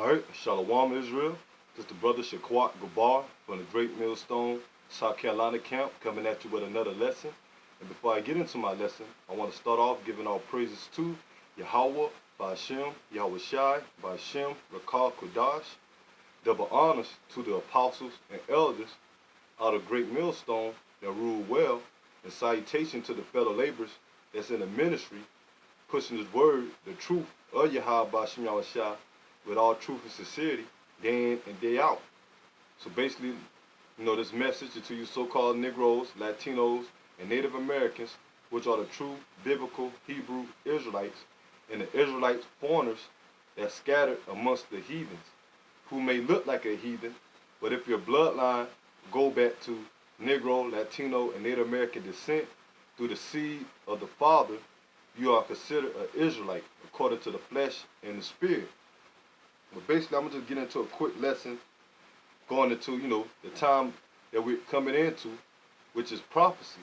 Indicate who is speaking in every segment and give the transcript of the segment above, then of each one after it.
Speaker 1: Alright, Shalom Israel. This is the brother Shaquat Gabar from the Great Millstone, South Carolina camp, coming at you with another lesson. And before I get into my lesson, I want to start off giving all praises to Yahweh, Ba'ashem, Yahweh Shai, Ba'ashem, Rakal Kodash. Double honors to the apostles and elders out of Great Millstone that rule well, and salutation to the fellow laborers that's in the ministry, pushing his word, the truth of Yahweh, Ba'ashem, Yahweh Shai, with all truth and sincerity, day in and day out. So basically, this message is to you so-called Negroes, Latinos, and Native Americans, which are the true biblical Hebrew Israelites, and the Israelites foreigners that scattered amongst the heathens, who may look like a heathen, but if your bloodline go back to Negro, Latino, and Native American descent through the seed of the Father, you are considered an Israelite according to the flesh and the spirit. But basically, I'm going to just get into a quick lesson going into, the time that we're coming into, which is prophecy.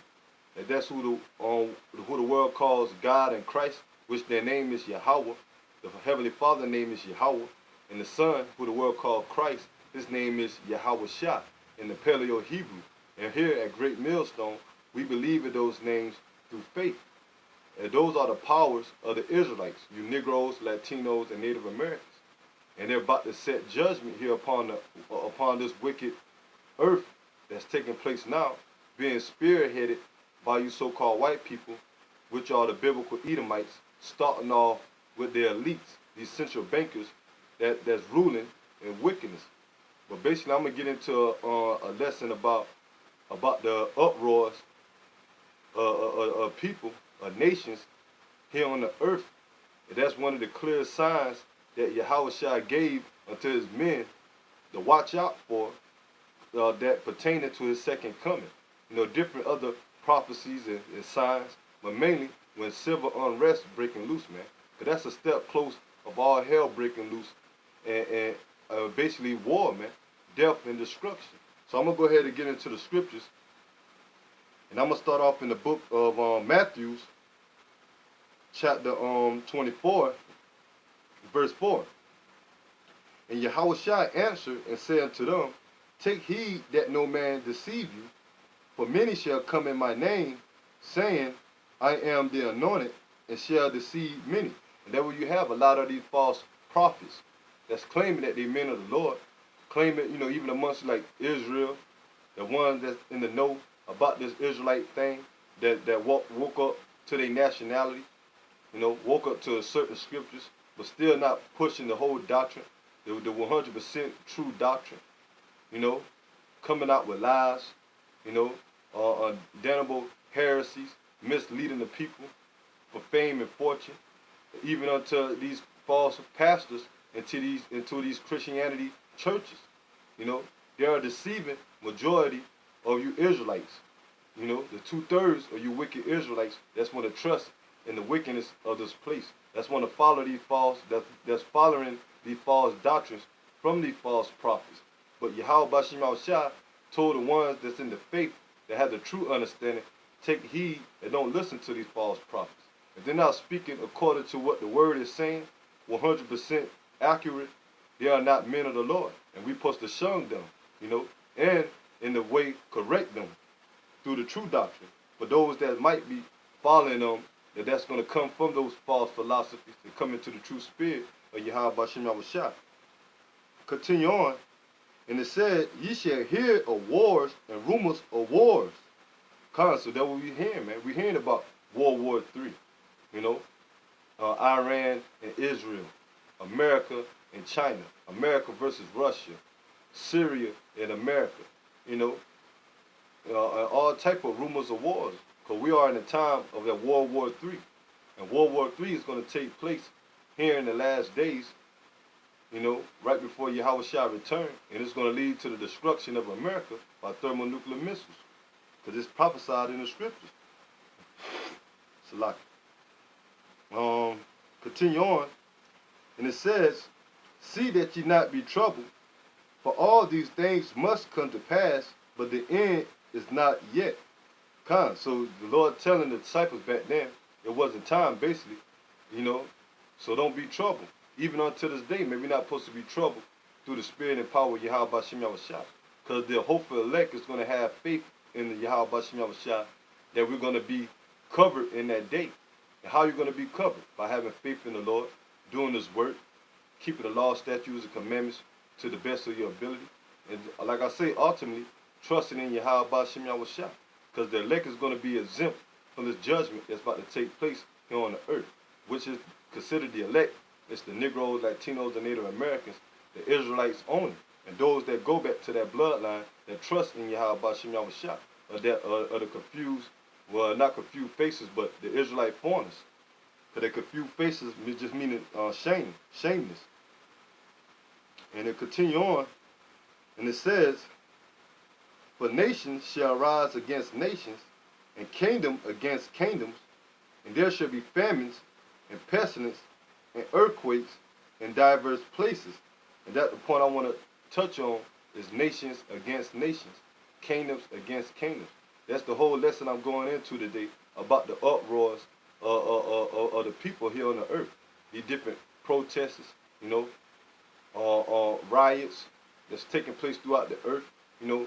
Speaker 1: And that's who the world calls God and Christ, which their name is Yahweh. The Heavenly Father name is Yahweh. And the Son, who the world called Christ, his name is Yahweh Shai in the Paleo Hebrew. And here at Great Millstone, we believe in those names through faith. And those are the powers of the Israelites, you Negroes, Latinos, and Native Americans. And they're about to set judgment here upon this wicked earth that's taking place now, being spearheaded by you so-called white people, which are the biblical Edomites, starting off with their elites, these central bankers that's ruling in wickedness. But basically, I'm gonna get into a lesson about the uproars of people, of nations here on the earth. And that's one of the clear signs that Yahweh Shai gave unto his men to watch out for, that pertaining to his second coming. Different other prophecies and signs, but mainly when civil unrest breaking loose, man. Because that's a step close of all hell breaking loose and basically war, man. Death and destruction. So I'm going to go ahead and get into the scriptures. And I'm going to start off in the book of Matthew, chapter 24, verse 4. And Yahweh Shai answered and said unto them, take heed that no man deceive you, for many shall come in my name, saying, I am the anointed, and shall deceive many. And there where you have a lot of these false prophets that's claiming that they men of the Lord, claiming, even amongst like Israel, the ones that's in the know about this Israelite thing, that woke up to their nationality, woke up to certain scriptures, but still not pushing the whole doctrine, the 100% true doctrine, coming out with lies, damnable heresies, misleading the people for fame and fortune, even unto these false pastors into these Christianity churches. They are deceiving majority of you Israelites. The 2/3 of you wicked Israelites that's want to trust in the wickedness of this place. That's want to follow these that's following these false doctrines from these false prophets. But Yahweh Ba'ashem Yahweh Shai told the ones that's in the faith that have the true understanding, take heed and don't listen to these false prophets. If they're not speaking according to what the word is saying, 100% accurate, they are not men of the Lord. And we're supposed to shun them, and in the way correct them through the true doctrine. But those that might be following them, that's going to come from those false philosophies that come into the true spirit of Yahweh Ba'ashem Yahweh Shai. Continue on. And it said, ye shall hear of wars and rumors of wars. So that's what we're hearing, man. We're hearing about World War III. Iran and Israel. America and China. America versus Russia. Syria and America. All type of rumors of wars. Because we are in the time of that World War III. And World War III is going to take place here in the last days, right before Yahweh Shai return. And it's going to lead to the destruction of America by thermonuclear missiles. Because it's prophesied in the scriptures. Salaki. Continue on. And it says, see that ye not be troubled, for all these things must come to pass, but the end is not yet. So the Lord telling the disciples back then, it wasn't time, basically, so don't be troubled. even unto this day, man, we're not supposed to be troubled through the spirit and power of Yahweh Bashem Yahushua. Because the hopeful elect is going to have faith in the Yahweh Bashem Yahushua that we're going to be covered in that day. And how are you going to be covered? By having faith in the Lord, doing His work, keeping the law, statutes, and commandments to the best of your ability. And like I say, ultimately, trusting in Yahweh Bashem Yahushua. Because the elect is going to be exempt from this judgment that's about to take place here on the earth, which is considered the elect. It's the Negroes, Latinos, and Native Americans, the Israelites only. And those that go back to that bloodline that trust in Yahweh Bashem Yahushua, or the confused, well, not confused faces, but the Israelite foreigners. Because the confused faces just meaning shameless. And it continue on, and it says, for nations shall rise against nations, and kingdom against kingdoms, and there shall be famines, and pestilence, and earthquakes in diverse places. And that's the point I want to touch on, is nations against nations, kingdoms against kingdoms. That's the whole lesson I'm going into today, about the uproars of the people here on the earth. These different protests, riots that's taking place throughout the earth,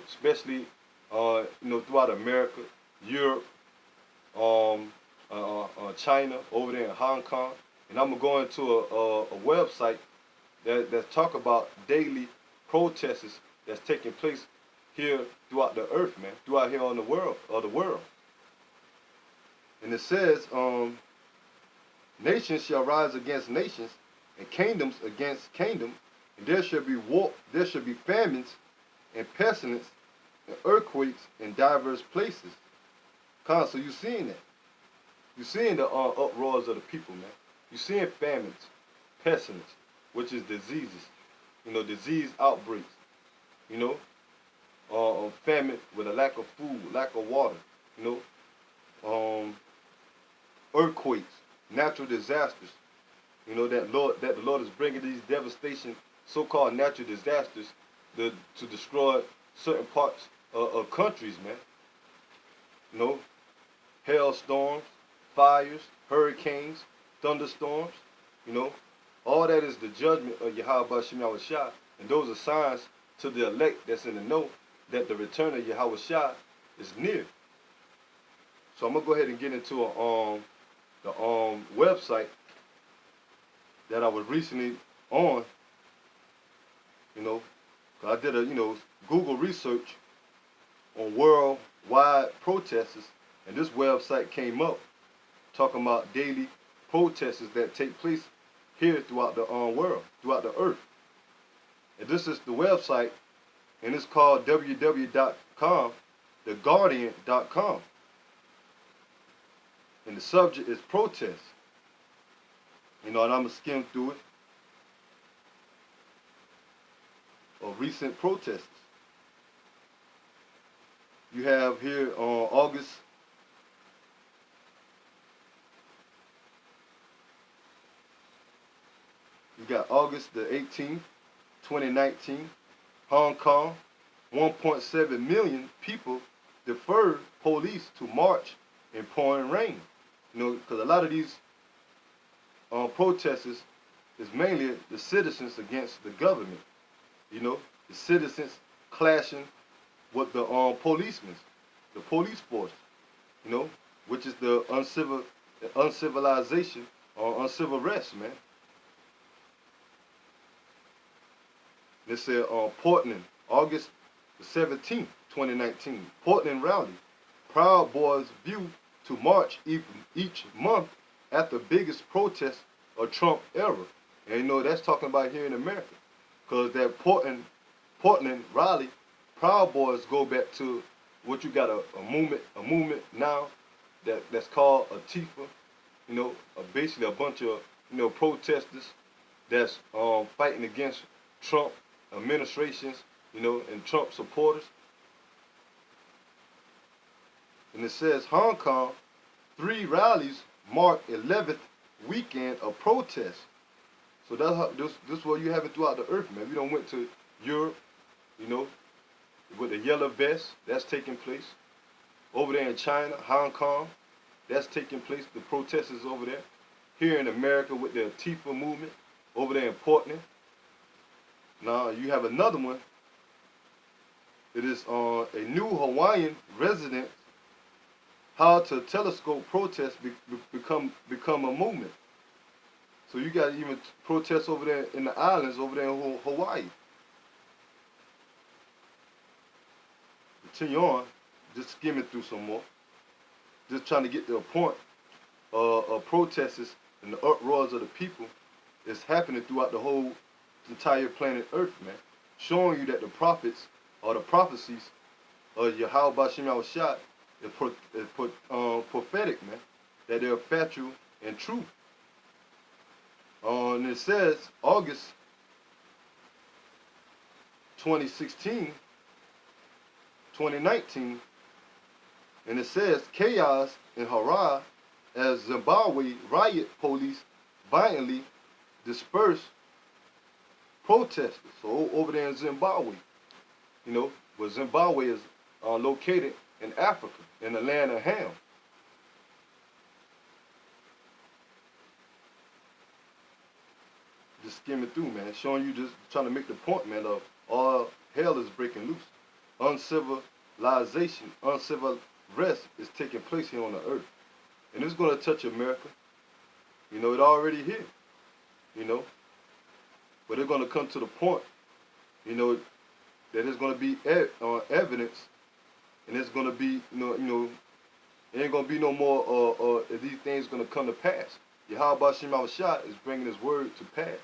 Speaker 1: especially throughout America, Europe, China, over there in Hong Kong. And I'm going to go into a website that talk about daily protests that's taking place here throughout the earth, man, throughout here on the world. And it says, nations shall rise against nations, and kingdoms against kingdom, and there shall be war, there shall be famines, and pestilence, and earthquakes in diverse places. So you seeing that? You seeing the uproars of the people, man. You seeing famines, pestilence, which is diseases, disease outbreaks, famine with a lack of food, lack of water, earthquakes, natural disasters, that the Lord is bringing these devastation, so-called natural disasters to destroy certain parts of countries, man. Hailstorms, fires, hurricanes, thunderstorms, all that is the judgment of Yahweh Bashem Yahushua, and those are signs to the elect that's in the know that the return of Yahushua is near. So I'm gonna go ahead and get into the website that I was recently on. I did a Google research on worldwide protests, and this website came up talking about daily protests that take place here throughout the world, throughout the earth. And this is the website, and it's called www.com, theguardian.com. And the subject is protest. And I'm going to skim through it. Of recent protests. You have here on August 18th, 2019, Hong Kong, 1.7 million people deferred police to march in pouring rain. Because a lot of these protesters is mainly the citizens against the government. The citizens clashing with the policemen, the police force, which is the uncivilization or uncivil arrest, man. They said Portland, August 17th, 2019. Portland rally. Proud Boys view to march each month at the biggest protest of Trump era. And that's talking about here in America. Because that Portland rally, Proud Boys go back to what you got a movement now that's called Antifa. Basically a bunch of protesters that's fighting against Trump administrations, and Trump supporters. And it says Hong Kong, 3 rallies mark 11th weekend of protests. So that's how this is what you have it throughout the earth, man. We don't went to Europe, with the yellow vest, that's taking place. Over there in China, Hong Kong, that's taking place. The protests is over there. Here in America with the Antifa movement, over there in Portland. Now you have another one. It is a new Hawaiian resident. How to telescope protest become a movement. So you got even protests over there in the islands, over there in Hawaii. Continue on, just skimming through some more. Just trying to get to a point of protests and the uproars of the people is happening throughout the whole entire planet Earth, man. Showing you that the prophets or the prophecies of Yahweh Bashim Yahushua is prophetic, man. That they're factual and true. And it says August 2016, 2019, and it says chaos in Harare as Zimbabwe riot police violently disperse protesters. So over there in Zimbabwe, you know, where Zimbabwe is located in Africa, in the land of Ham. Just skimming through, man, showing you, just trying to make the point, man, of all hell is breaking loose. Uncivilization, uncivil rest is taking place here on the earth. And it's going to touch America. You know, it already here. You know. But it's going to come to the point, you know, that there's going to be evidence, and it's going to be, you know, it ain't going to be no more these things going to come to pass. Yahweh Bashim Yahushua is bringing his word to pass.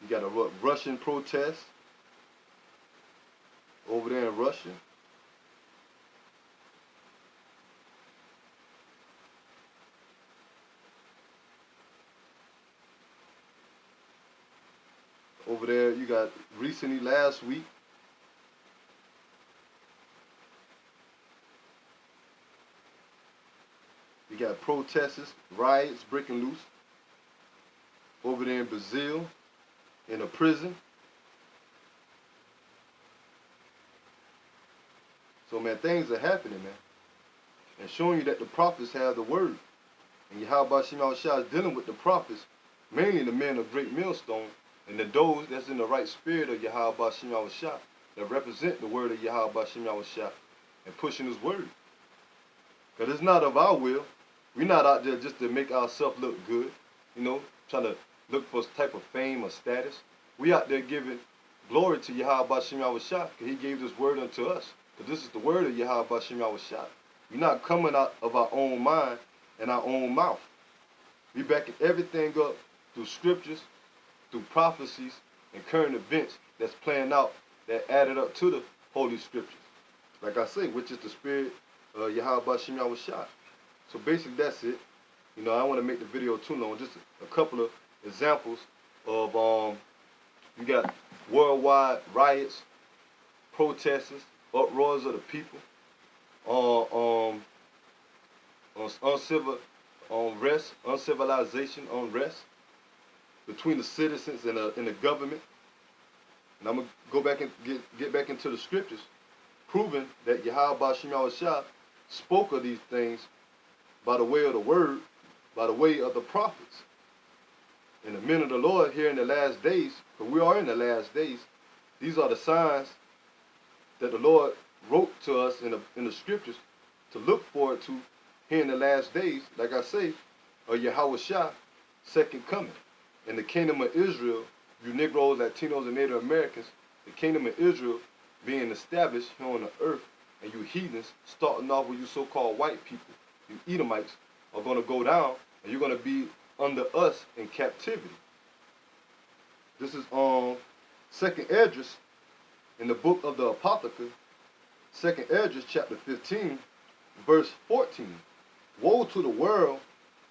Speaker 1: You got a Russian protest over there in Russia. Over there, you got recently last week, you got protests, riots breaking loose over there in Brazil, in a prison. So, man, things are happening, man. And showing you that the prophets have the word. And Yahweh Bashim Yahushua is dealing with the prophets, mainly the men of Great Millstone, and those that's in the right spirit of Yahweh Bashim Yahushua, that represent the word of Yahweh Bashim Yahushua, and pushing his word. Because it's not of our will. We're not out there just to make ourselves look good, you know, trying to look for a type of fame or status. We out there giving glory to Yahweh Bashim Yahushua, because he gave this word unto us. Because this is the word of Yahweh Bashim Yahushua. We're not coming out of our own mind and our own mouth. We backing everything up through scriptures, through prophecies, and current events that's playing out, that added up to the Holy Scriptures. Like I say, which is the spirit of Yahweh Bashim Yahushua. So basically that's it. You know, I don't want to make the video too long. Just a couple of examples of, you got worldwide riots, protests, uproars of the people, uncivilization, unrest between the citizens and the government. And I'm going to go back and get back into the scriptures, proving that Yahweh Bashim Yahushua spoke of these things by the way of the word, by the way of the prophets. And the men of the Lord here in the last days, because we are in the last days, these are the signs that the Lord wrote to us in the scriptures to look forward to here in the last days, like I say, of Yahushua, second coming. And the kingdom of Israel, you Negroes, Latinos, and Native Americans, the kingdom of Israel being established here on the earth, and you heathens, starting off with you so-called white people, you Edomites, are going to go down, and you're going to be under us in captivity. This is Second Esdras, in the book of the Apothecary, Second Esdras chapter 15, verse 14. Woe to the world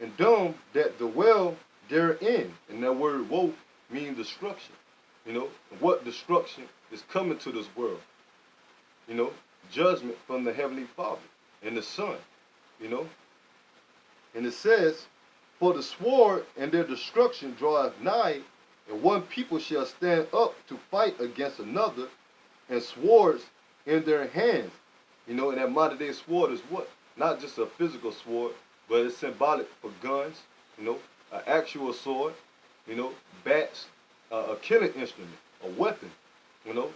Speaker 1: and them that dwell therein. And that word woe means destruction. You know, what destruction is coming to this world? You know, judgment from the Heavenly Father and the Son. You know, and it says, for the sword and their destruction draweth nigh, and one people shall stand up to fight against another, and swords in their hands. You know, and that modern day sword is what? Not just a physical sword, but it's symbolic for guns, you know, an actual sword, you know, bats, a killing instrument, a weapon, you know.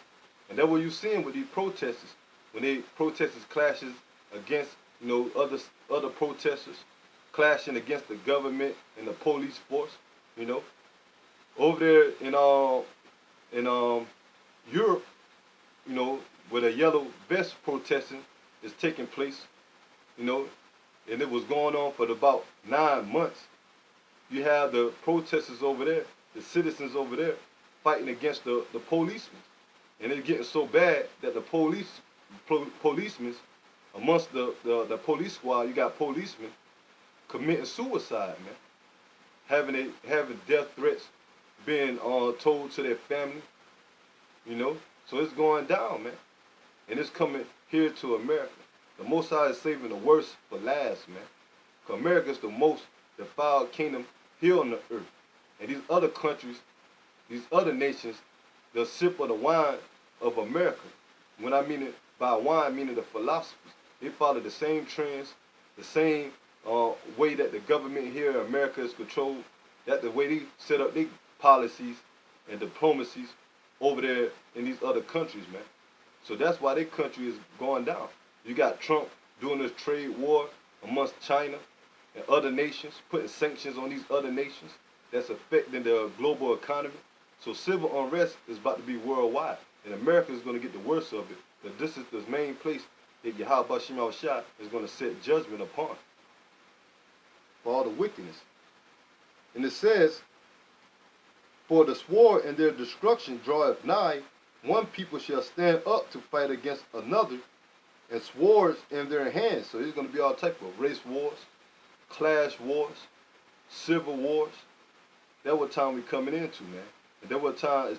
Speaker 1: And that's what you're seeing with these protesters. When they protesters clashes against, you know, other protesters, clashing against the government and the police force, you know. Over there in Europe, you know, where the yellow vest protesting is taking place, you know, and it was going on for about 9 months. You have the protesters over there, the citizens over there, fighting against the policemen. And it's getting so bad that the policemen, amongst the police squad, you got policemen committing suicide, man. Having death threats being told to their family, you know. So it's going down, man. And it's coming here to America. The Most High is saving the worst for last, man. Because America is the most defiled kingdom here on the earth. And these other countries, these other nations, they'll sip of the wine of America. When I mean it by wine, meaning the philosophies. They follow the same trends, the same way that the government here in America is controlled, that the way they set up their policies and diplomacies over there in these other countries, man. So that's why their country is going down. You got Trump doing this trade war amongst China and other nations, putting sanctions on these other nations that's affecting the global economy. So civil unrest is about to be worldwide. And America is going to get the worst of it. But this is the main place that Yahweh Shema Shah is going to set judgment upon for all the wickedness. And it says, for the sword and their destruction draweth nigh, one people shall stand up to fight against another, and swords in their hands. So there's going to be all type of race wars, clash wars, civil wars. That's what time we're coming into, man. And that's what time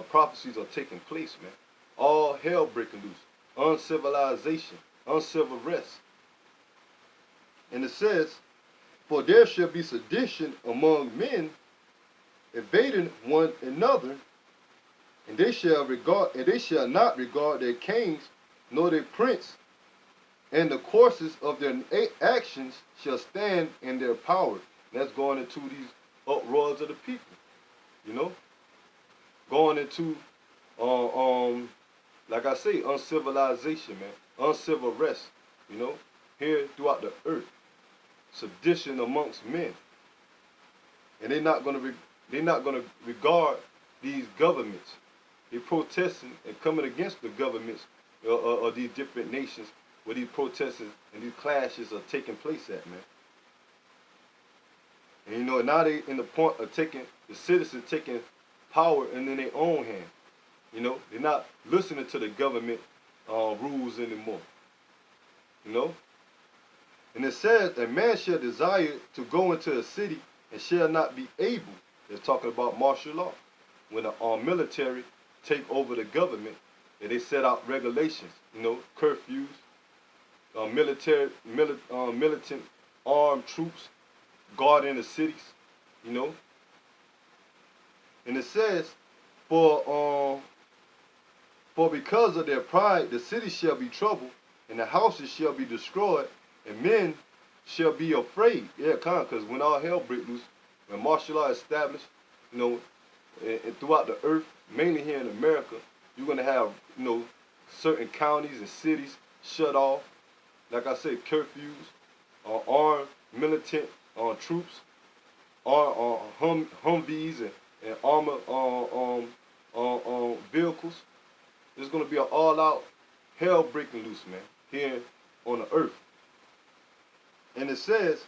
Speaker 1: prophecies are taking place, man. All hell breaking loose. Uncivilization, uncivil rest. And it says, for there shall be sedition among men, invading one another, and they shall not regard their kings nor their prince, and the courses of their actions shall stand in their power. And that's going into these uproars of the people, you know, going into like I say, uncivilization, man, uncivil rest, you know, here throughout the earth, sedition amongst men, and they're not gonna regard these governments. They're protesting and coming against the governments of these different nations where these protests and these clashes are taking place at, man. And you know, now they in the point of taking the citizens taking power in their own hand. You know, they're not listening to the government rules anymore. You know? And it says, a man shall desire to go into a city and shall not be able. They're talking about martial law. When the military take over the government and they set out regulations, you know, curfews, militant armed troops guarding the cities, you know. And it says, for because of their pride, the city shall be troubled, and the houses shall be destroyed, and men shall be afraid. Yeah, because when all hell breaks loose, when martial law is established, you know, and throughout the earth, mainly here in America, you're going to have, you know, certain counties and cities shut off. Like I said, curfews, armed militant troops, Humvees and armored vehicles. There's going to be an all-out hell breaking loose, man, here on the earth. And it says,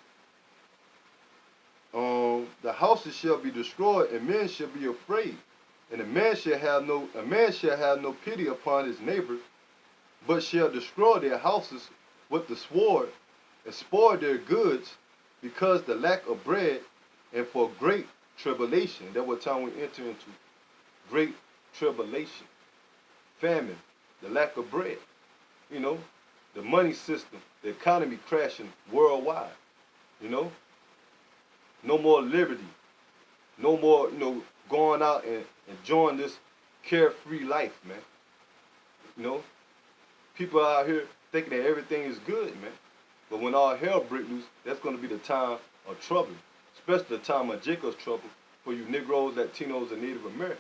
Speaker 1: the houses shall be destroyed, and men shall be afraid, and a man shall have no pity upon his neighbor, but shall destroy their houses with the sword, and spoil their goods, because the lack of bread, and for great tribulation. That's what time we enter into. Great tribulation, famine, the lack of bread, you know, the money system, the economy crashing worldwide, you know. No more liberty, no more, you know, going out and enjoying this carefree life, man. You know, people out here thinking that everything is good, man. But when all hell breaks loose, that's going to be the time of trouble, especially the time of Jacob's trouble for you Negroes, Latinos, and Native Americans,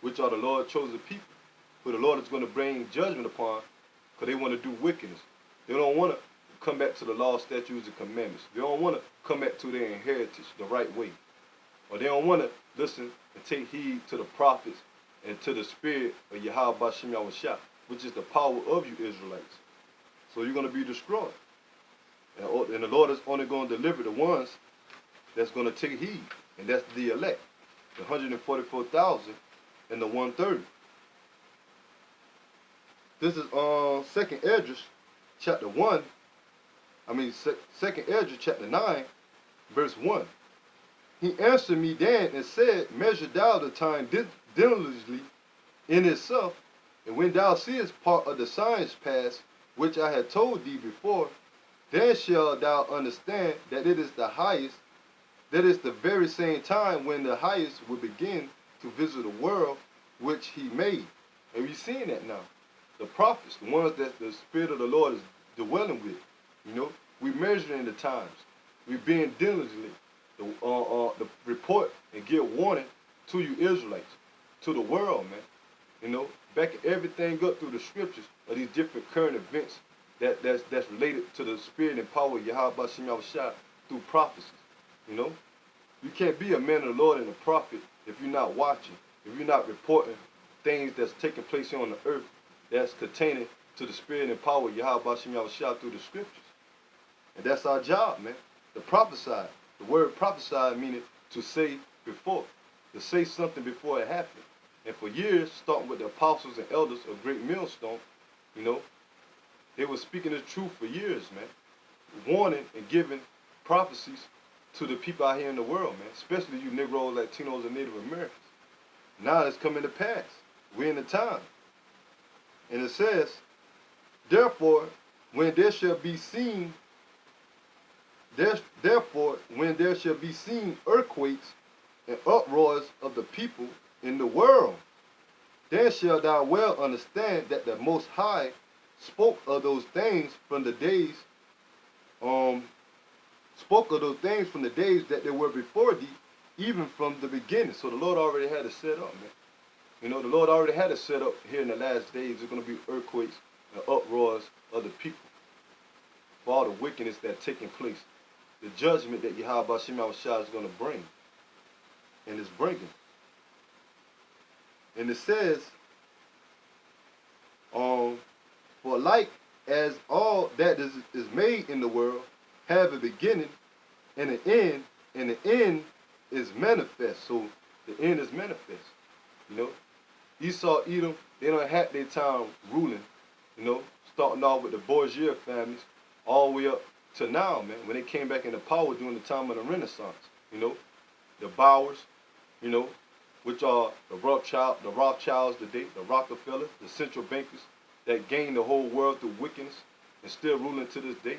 Speaker 1: which are the Lord's chosen people, who the Lord is going to bring judgment upon because they want to do wickedness. They don't want to come back to the law, statutes, and commandments. They don't want to come back to their heritage the right way. Or they don't want to listen and take heed to the prophets and to the spirit of Yahweh Bashem Yahushua, which is the power of you Israelites. So you're going to be destroyed. And the Lord is only going to deliver the ones that's going to take heed. And that's the elect. The 144,000 and the 130. This is 2nd Esdras, chapter 1. I mean, 2nd Esdras, chapter 9, verse 1. He answered me then and said, measure thou the time diligently in itself, and when thou seest part of the signs pass, which I had told thee before, then shalt thou understand that it is the highest, that is the very same time when the highest will begin to visit the world which he made. And we're seeing that now. The prophets, the ones that the Spirit of the Lord is dwelling with, you know, we're measuring the times. We're being diligently to report and give warning to you Israelites, to the world, man. You know, backing everything up through the scriptures of these different current events that's related to the spirit and power of Yahweh Bashem Yahushua through prophecies. You know, you can't be a man of the Lord and a prophet if you're not watching, if you're not reporting things that's taking place here on the earth that's containing to the spirit and power of Yahweh Bashem Yahushua through the scriptures. And that's our job, man. To prophesy. The word prophesy meaning to say before, to say something before it happened. And for years, starting with the apostles and elders of Great Millstone, you know, they were speaking the truth for years, man. Warning and giving prophecies to the people out here in the world, man. Especially you Negroes, Latinos, and Native Americans. Now it's coming to pass. We're in the time. And it says, therefore, when there shall be seen earthquakes and uproars of the people in the world, then shalt thou well understand that the Most High spoke of those things from the days, that they were before thee, even from the beginning. So the Lord already had it set up, man. You know, the Lord already had it set up here in the last days. There's going to be earthquakes and uproars of the people for all the wickedness that's taking place. The judgment that Yahweh Bashem Yahushua is going to bring. And is bringing. And it says, for like as all that is made in the world have a beginning and an end, and the end is manifest. So the end is manifest. You know, Esau, Edom, they don't have their time ruling, you know, starting off with the Borgia families all the way up to now, man, when they came back into power during the time of the Renaissance. You know, the Bowers, you know, which are the Rothschilds today, the Rockefellers, the central bankers that gained the whole world through wickedness and still ruling to this day.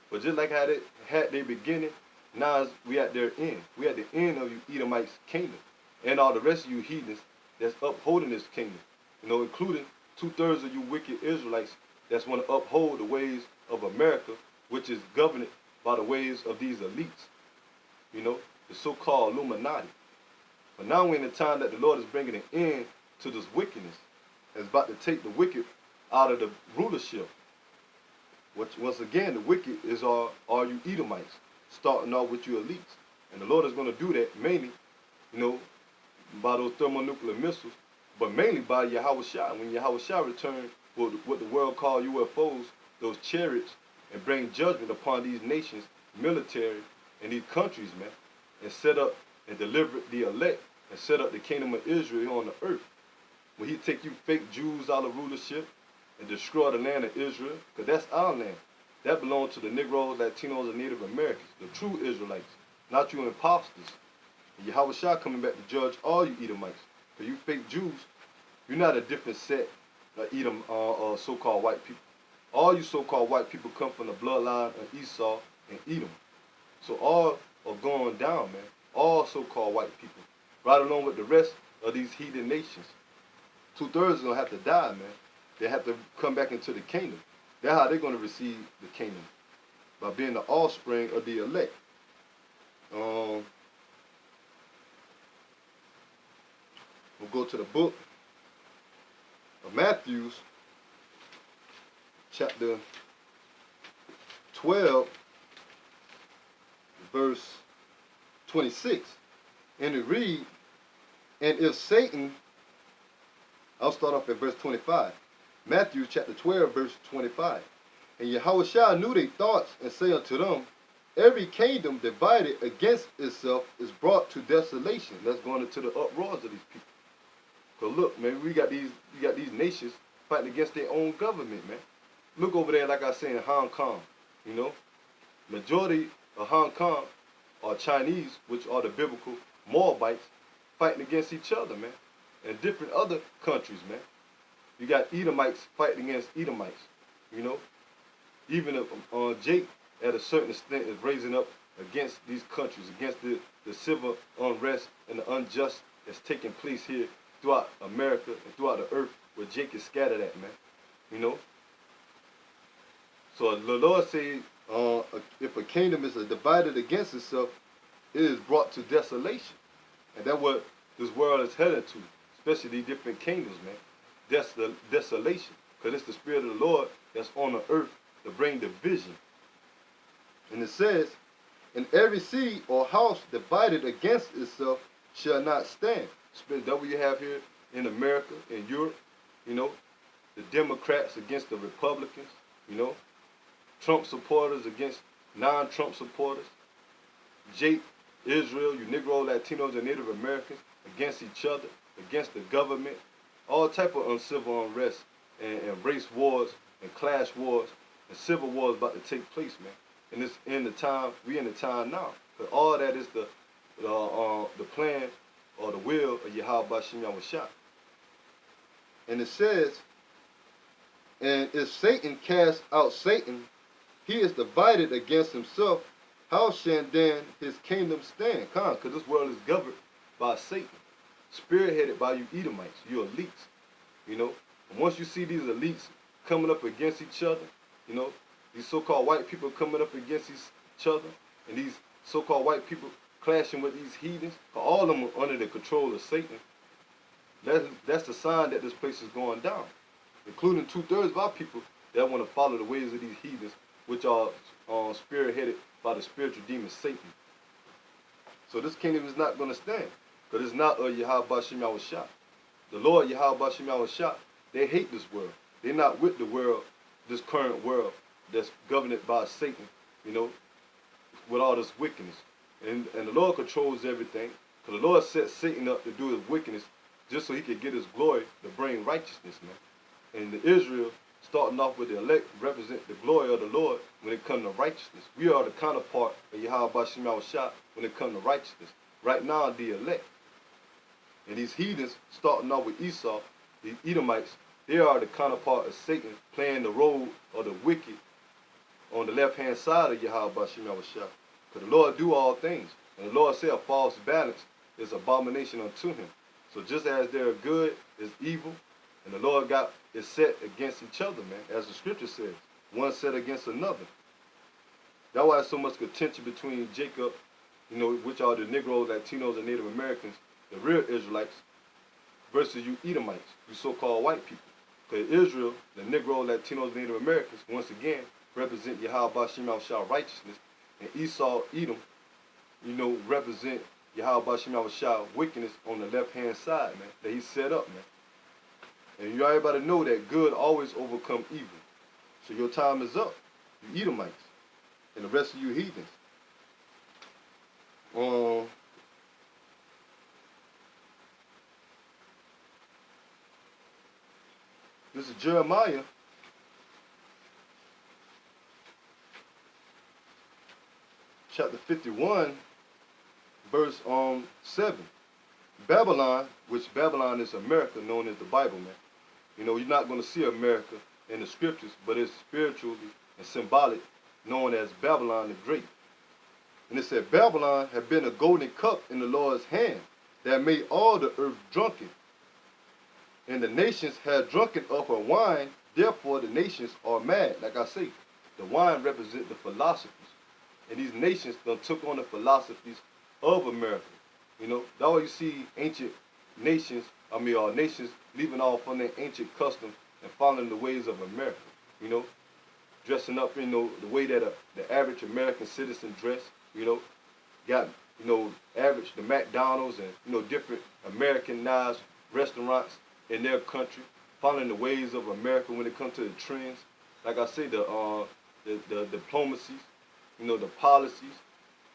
Speaker 1: But just like how they had their beginning, now we at their end. We at the end of you Edomites' kingdom. And all the rest of you heathens that's upholding this kingdom. You know, including 2/3 of you wicked Israelites that's want to uphold the ways of America, which is governed by the ways of these elites. You know, the so-called Illuminati. But now we're in the time that the Lord is bringing an end to this wickedness. It's about to take the wicked out of the rulership. Which, once again, the wicked is all you Edomites, starting off with you elites. And the Lord is going to do that mainly, you know, by those thermonuclear missiles, but mainly by Yahushua. When Yahushua returned with what the world called UFOs, those chariots, and bring judgment upon these nations, military, and these countries, man, and set up and deliver the elect and set up the kingdom of Israel on the earth. When he take you fake Jews out of rulership and destroy the land of Israel, because that's our land. That belongs to the Negroes, Latinos, and Native Americans, the true Israelites, not you imposters. And Yahushua coming back to judge all you Edomites. Because you fake Jews, you're not a different set of Edom so-called white people. All you so-called white people come from the bloodline of Esau and Edom. So all are going down, man. All so-called white people. right along with the rest of these heathen nations. 2/3 are going to have to die, man. They have to come back into the kingdom. That's how they're going to receive the kingdom, by being the offspring of the elect. We'll go to the book of Matthew, chapter 12, verse 26. And it read, and if Satan, I'll start off at verse 25. Matthew chapter 12, verse 25. And Yahushua knew their thoughts, and say unto them, every kingdom divided against itself is brought to desolation. That's going into the uproars of these people. Because look, man, you got these nations fighting against their own government, man. Look over there, like I said, in Hong Kong, you know. Majority of Hong Kong are Chinese, which are the biblical Moabites, fighting against each other, man. And different other countries, man. You got Edomites fighting against Edomites, you know. Even Jake, at a certain extent, is raising up against these countries, against the civil unrest and the unjust that's taking place here throughout America and throughout the earth where Jake is scattered at, man. You know? So the Lord says, if a kingdom is divided against itself, it is brought to desolation. And that's what this world is headed to, especially these different kingdoms, man. Desolation. Because it's the Spirit of the Lord that's on the earth to bring division. And it says, and every seed or house divided against itself shall not stand. That's what you have here in America, in Europe, you know, the Democrats against the Republicans, you know, Trump supporters against non-Trump supporters, Jake, Israel, you Negro, Latinos, and Native Americans against each other, against the government, all type of uncivil unrest and race wars and class wars and civil wars about to take place, man. And it's in the time, we in the time now. But all that is the plan or the will of Yahweh Bashim Yahushua. And it says, and if Satan cast out Satan, he is divided against himself. How shall then his kingdom stand? Because this world is governed by Satan, spearheaded by you Edomites, you elites. You know, and once you see these elites coming up against each other, you know, these so-called white people coming up against each other, and these so-called white people clashing with these heathens, all of them are under the control of Satan. That's the sign that this place is going down, including 2/3 of our people that want to follow the ways of these heathens, which are spearheaded by the spiritual demon Satan. So this kingdom is not going to stand, because it's not Yahweh Bashim Yahushua. The Lord Yahweh Bashim Yahushua, they hate this world. They're not with the world, this current world that's governed by Satan, you know, with all this wickedness. And the Lord controls everything, because the Lord set Satan up to do his wickedness just so he could get his glory to bring righteousness, man. And the Israel, starting off with the elect, represent the glory of the Lord when it comes to righteousness. We are the counterpart of Yahweh Bashim Yahushua when it comes to righteousness. Right now, the elect. And these heathens, starting off with Esau, the Edomites, they are the counterpart of Satan, playing the role of the wicked on the left-hand side of Yahweh Bashim Yahushua. Because the Lord do all things. And the Lord said a false balance is abomination unto him. So just as they're good is evil, and the Lord is set against each other, man, as the scripture says. One set against another. That's why there's so much contention between Jacob, you know, which are the Negroes, Latinos, and Native Americans, the real Israelites, versus you Edomites, you so-called white people. Because Israel, the Negroes, Latinos, and Native Americans, once again, represent Yahweh Bashim Yahushua righteousness. And Esau, Edom, you know, represent Yahweh Bashim Yahushua wickedness on the left-hand side, man, that he set up, man. And you everybody know that good always overcome evil. So your time is up, you Edomites, and the rest of you heathens. This is Jeremiah chapter 51, verse 7. Babylon, which Babylon is America, known as the Bible, man. You know, you're not going to see America in the scriptures, but it's spiritually and symbolic, known as Babylon the Great. And it said, Babylon had been a golden cup in the Lord's hand, that made all the earth drunken. And the nations had drunken of her wine, therefore the nations are mad. Like I say, the wine represents the philosophies. And these nations done took on the philosophies of America. You know, that's why you see ancient nations, nations leaving off on their ancient customs and following the ways of America. You know, dressing up, the way that the average American citizen dress, got, average, the McDonald's and, different Americanized restaurants in their country, following the ways of America when it comes to the trends. Like I say, the diplomacies, the policies,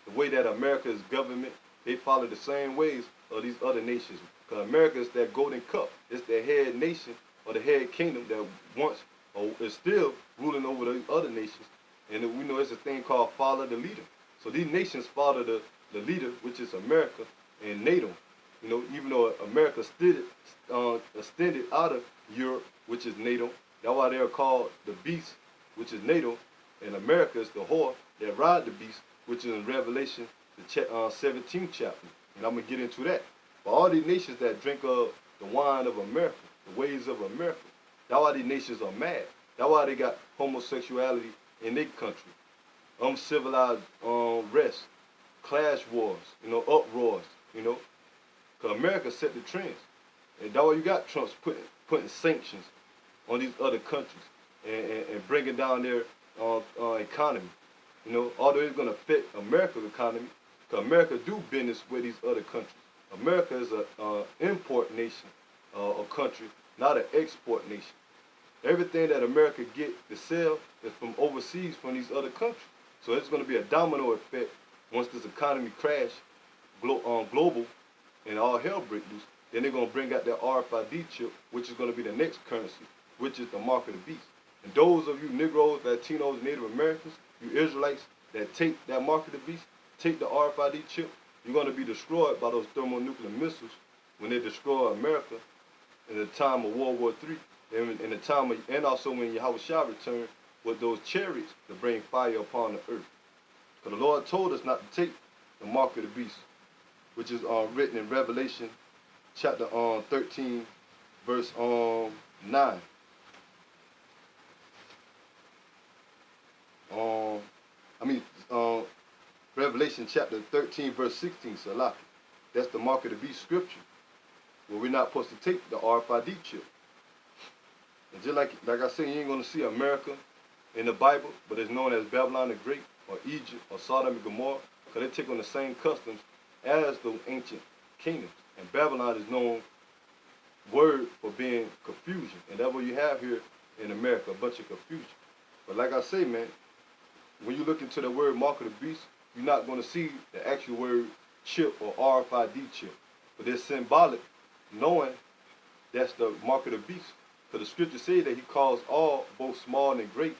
Speaker 1: the way that America is government, they follow the same ways of these other nations. Because America is that golden cup. It's the head nation or the head kingdom that once or is still ruling over the other nations. And we know it's a thing called follow the leader. So these nations follow the leader, which is America and NATO. Even though America extended out of Europe, which is NATO, that's why they're called the beast, which is NATO, and America is the whore that ride the beast, which is in Revelation, the 17th chapter. And I'm going to get into that. But all these nations that drink of the wine of America, the ways of America, that's why these nations are mad. That's why they got homosexuality in their country. Uncivilized rest, clash wars, uproars, Because America set the trends. And that's why you got Trump's putting sanctions on these other countries and bringing down their economy. Although it's going to affect America's economy, because America do business with these other countries. America is an import nation, a country, not an export nation. Everything that America get to sell is from overseas, from these other countries. So it's going to be a domino effect once this economy crash global and all hell break loose. Then they're going to bring out their RFID chip, which is going to be the next currency, which is the mark of the beast. And those of you Negroes, Latinos, Native Americans, you Israelites that take that mark of the beast, take the RFID chip, you're going to be destroyed by those thermonuclear missiles when they destroy America in the time of World War III, and also when Yahweh Shah returned with those chariots to bring fire upon the earth. Because the Lord told us not to take the mark of the beast, which is written in Revelation chapter 13, verse 9. Revelation chapter 13, verse 16, Salaki. That's the mark of the beast scripture, where we're not supposed to take the RFID chip. And just like I said, you ain't going to see America in the Bible, but it's known as Babylon the Great, or Egypt, or Sodom and Gomorrah, because they take on the same customs as those ancient kingdoms. And Babylon is known word for being confusion. And that's what you have here in America, a bunch of confusion. But like I say, man, when you look into the word mark of the beast, you're not going to see the actual word chip or RFID chip. But it's symbolic, knowing that's the mark of the beast. Because the scripture says that he calls all, both small and great,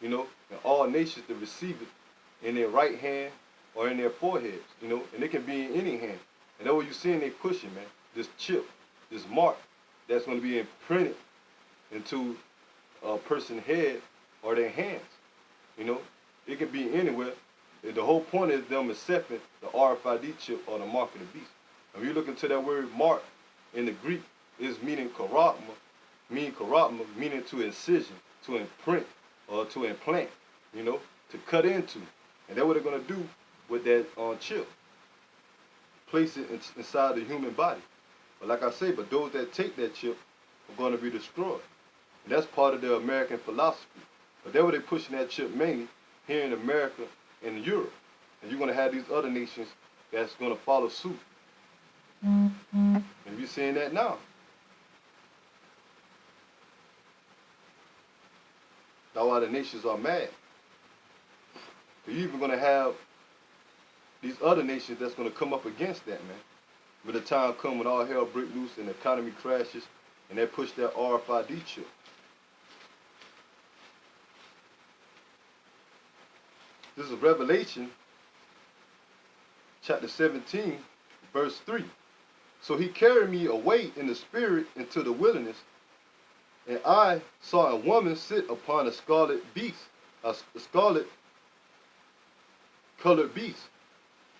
Speaker 1: and all nations to receive it in their right hand or in their foreheads, and it can be in any hand. And that's what you're seeing they pushing, man. This chip, this mark that's going to be imprinted into a person's head or their hands. It can be anywhere. The whole point is them accepting the RFID chip or the mark of the beast. And when you look into that word mark in the Greek, it's meaning karatma, meaning to incision, to imprint, or to implant, to cut into. And that's what they're going to do with that chip. Place it inside the human body. But like I say, but those that take that chip are going to be destroyed. And that's part of the American philosophy. But that's what they're pushing that chip mainly here in America and Europe. And you're going to have these other nations that's going to follow suit. And you're seeing that now. That's why the nations are mad. But you're even going to have these other nations that's going to come up against that, man. When the time comes when all hell breaks loose and the economy crashes and they push that RFID chip. This is Revelation chapter 17, verse 3. So he carried me away in the spirit into the wilderness, and I saw a woman sit upon a scarlet beast, a scarlet colored beast,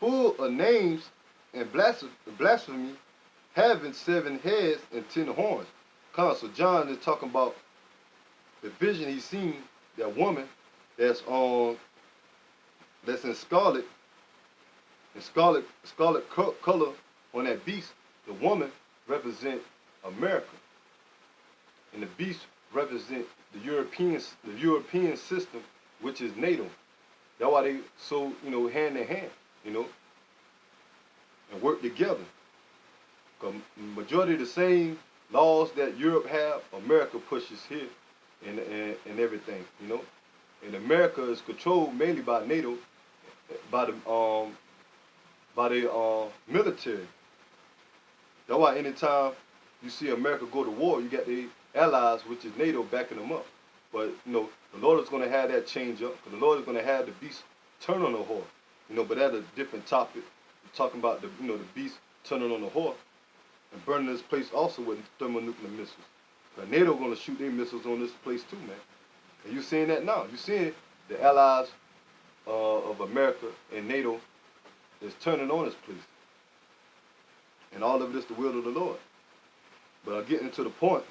Speaker 1: full of names and blasphemy having 7 heads and 10 horns. So John is talking about the vision he seen, that woman that's in scarlet color on that beast. The woman represent America, and the beast represent the European system, which is NATO. That's why they so hand in hand, and work together. Because majority of the same laws that Europe have, America pushes here, and everything, And America is controlled mainly by NATO, by the military. That's why anytime you see America go to war, you got the allies, which is NATO, backing them up. But the Lord is going to have that change up. Because the Lord is going to have the beast turn on the whore. But that's a different topic. We're talking about the beast turning on the whore and burning this place also with thermonuclear missiles. But NATO going to shoot their missiles on this place too, man. And you're seeing that now. You're seeing the allies of America and NATO is turning on this place. And all of this the will of the Lord. But I'm getting to the point.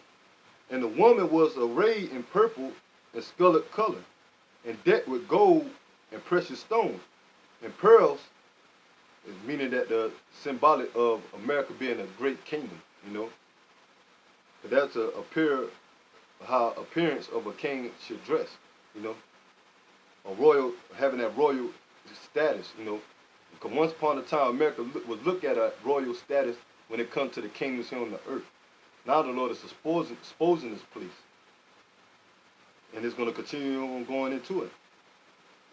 Speaker 1: And the woman was arrayed in purple and scarlet color, and decked with gold and precious stones. And pearls is meaning that the symbolic of America being a great kingdom, But that's how appearance of a king should dress, A royal, having that royal status, Because once upon a time, America was looked at a royal status when it comes to the kingdoms here on the earth. Now the Lord is exposing this place. And it's going to continue on going into it.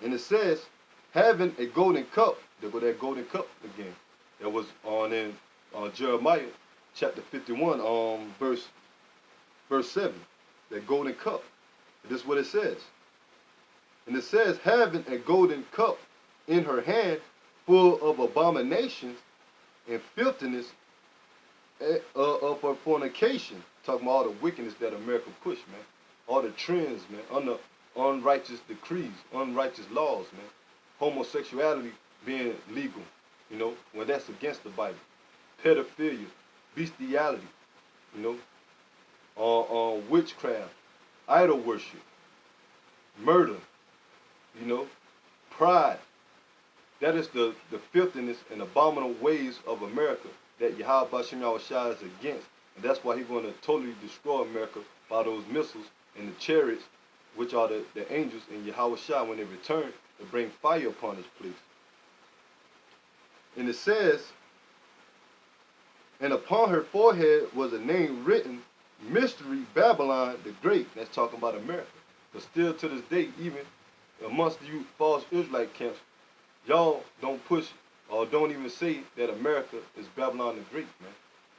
Speaker 1: And it says, having a golden cup. There go that golden cup again. That was in Jeremiah chapter 51, verse 7. That golden cup. This is what it says. And it says, having a golden cup in her hand, full of abominations and filthiness of her fornication. Talking about all the wickedness that America pushed, man. All the trends, man. Under unrighteous decrees, unrighteous laws, man. Homosexuality being legal, when that's against the Bible. Pedophilia, bestiality, witchcraft, idol worship, murder, pride. That is the filthiness and abominable ways of America that Yahweh Bashem Yahushua is against. And that's why he's going to totally destroy America by those missiles and the chariots, which are the angels in Yahushua when they return to bring fire upon this place. And it says, and upon her forehead was a name written, Mystery Babylon the Great. That's talking about America. But still to this day, even amongst you false Israelite camps, y'all don't push or don't even say that America is Babylon the Great, man.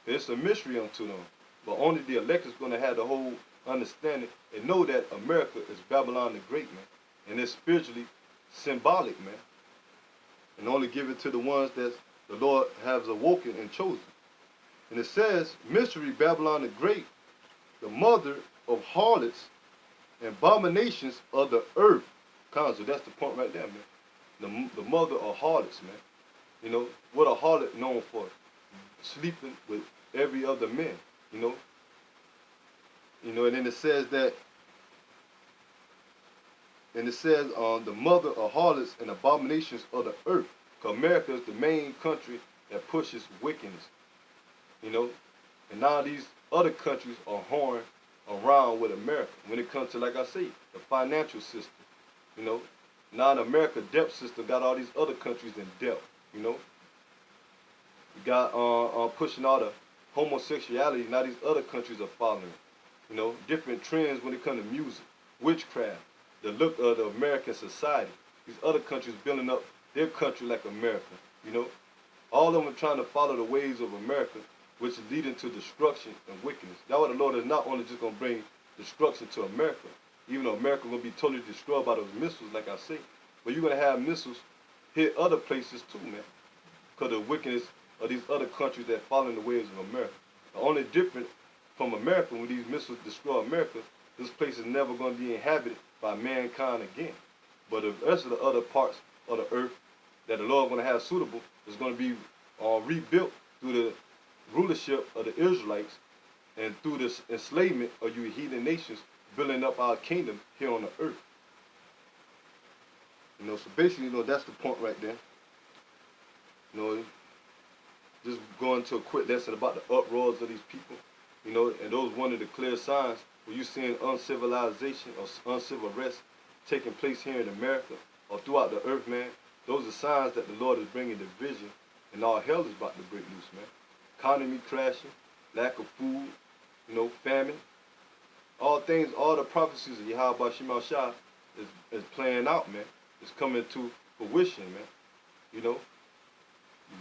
Speaker 1: It's a mystery unto them. But only the elect is going to have the whole understanding and know that America is Babylon the Great, man. And it's spiritually symbolic, man. And only give it to the ones that the Lord has awoken and chosen. And it says, Mystery Babylon the Great, the mother of harlots and abominations of the earth. So that's the point right there, man. The mother of harlots, man. What a harlot known for? Sleeping with every other man, and then it says that, and it says the mother of harlots and abominations of the earth. Because America is the main country that pushes wickedness, And now these other countries are whoring around with America when it comes to, like I say, the financial system, Now the America debt system got all these other countries in debt, You got pushing all the homosexuality. Now these other countries are following. Different trends when it comes to music, witchcraft, the look of the American society. These other countries building up their country like America. All of them are trying to follow the ways of America, which is leading to destruction and wickedness. That's why the Lord is not only just going to bring destruction to America, even though America will be totally destroyed by those missiles, like I say. But you're going to have missiles hit other places too, man, because of the wickedness of these other countries that follow in the ways of America. The only difference from America, when these missiles destroy America, this place is never going to be inhabited by mankind again. But the rest of the other parts of the earth that the Lord is going to have suitable is going to be rebuilt through rulership of the Israelites and through this enslavement of you heathen nations building up our kingdom here on the earth. So basically, that's the point right there. Just going to a quick lesson about the uproars of these people. And those one of the clear signs where you seeing uncivilization or uncivil rest taking place here in America or throughout the earth, man. Those are signs that the Lord is bringing division and all hell is about to break loose, man. Economy crashing, lack of food, famine. All the prophecies of Yahweh Shema Shah is playing out, man. It's coming to fruition, man.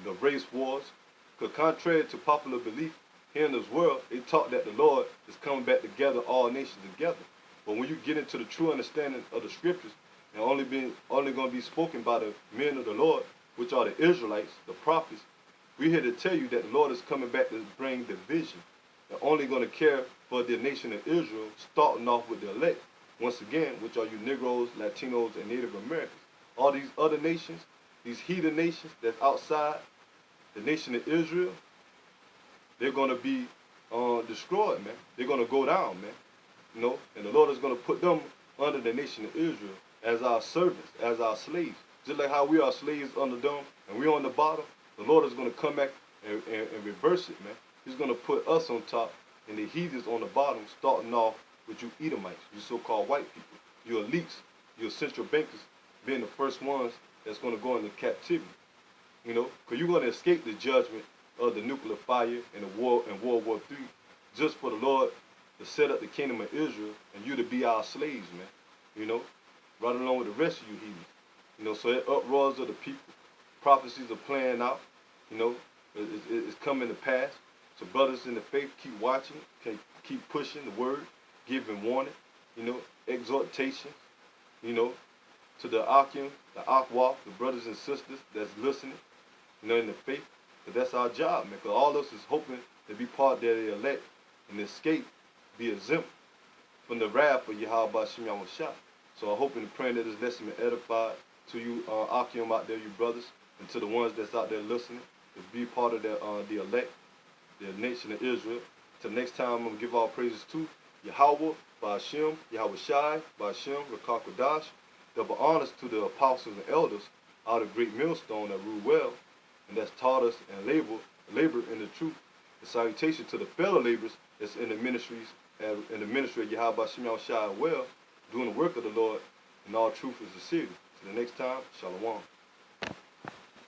Speaker 1: The race wars. Because contrary to popular belief, here in this world, they taught that the Lord is coming back together, all nations together. But when you get into the true understanding of the scriptures, and only going to be spoken by the men of the Lord, which are the Israelites, the prophets, we're here to tell you that the Lord is coming back to bring division. They're only going to care for the nation of Israel, starting off with the elect, once again, which are you Negroes, Latinos, and Native Americans. All these other nations, these heathen nations that's outside the nation of Israel, they're going to be destroyed, man. They're going to go down, man. And the Lord is going to put them under the nation of Israel as our servants, as our slaves. Just like how we are slaves under them and we're on the bottom, the Lord is going to come back and reverse it, man. He's going to put us on top and the heathens on the bottom, starting off with you Edomites, you so-called white people, you elites, your central bankers, being the first ones that's going to go into captivity. Because you're going to escape the judgment of the nuclear fire and the war in World War III, just for the Lord to set up the kingdom of Israel and you to be our slaves, man. Right along with the rest of you heathens. So it uproars of the people. Prophecies are playing out. It's coming to pass. So brothers in the faith, keep watching, keep pushing the word, giving warning, exhortation, to the Akim, the Akwaf, the brothers and sisters that's listening, in the faith. But that's our job, man, because all of us is hoping to be part of the elect and escape, be exempt from the wrath of Yahweh Shema Shah. So I hope and praying that this lesson be edified to you Akim out there, you brothers, and to the ones that's out there listening, to be part of the elect, the nation of Israel. Till next time, I'm going to give all praises to Yahweh, Ba'ashem, Yahweh Shai, Ba'ashem, Rakah Kodash. Double honors to the apostles and elders out of great millstone that rule well, and that's taught us and labor in the truth. The salutation to the fellow laborers that's in the ministry of Yahweh Shema Shai well, doing the work of the Lord in all truth and sincerity. Till the next time, Shalom.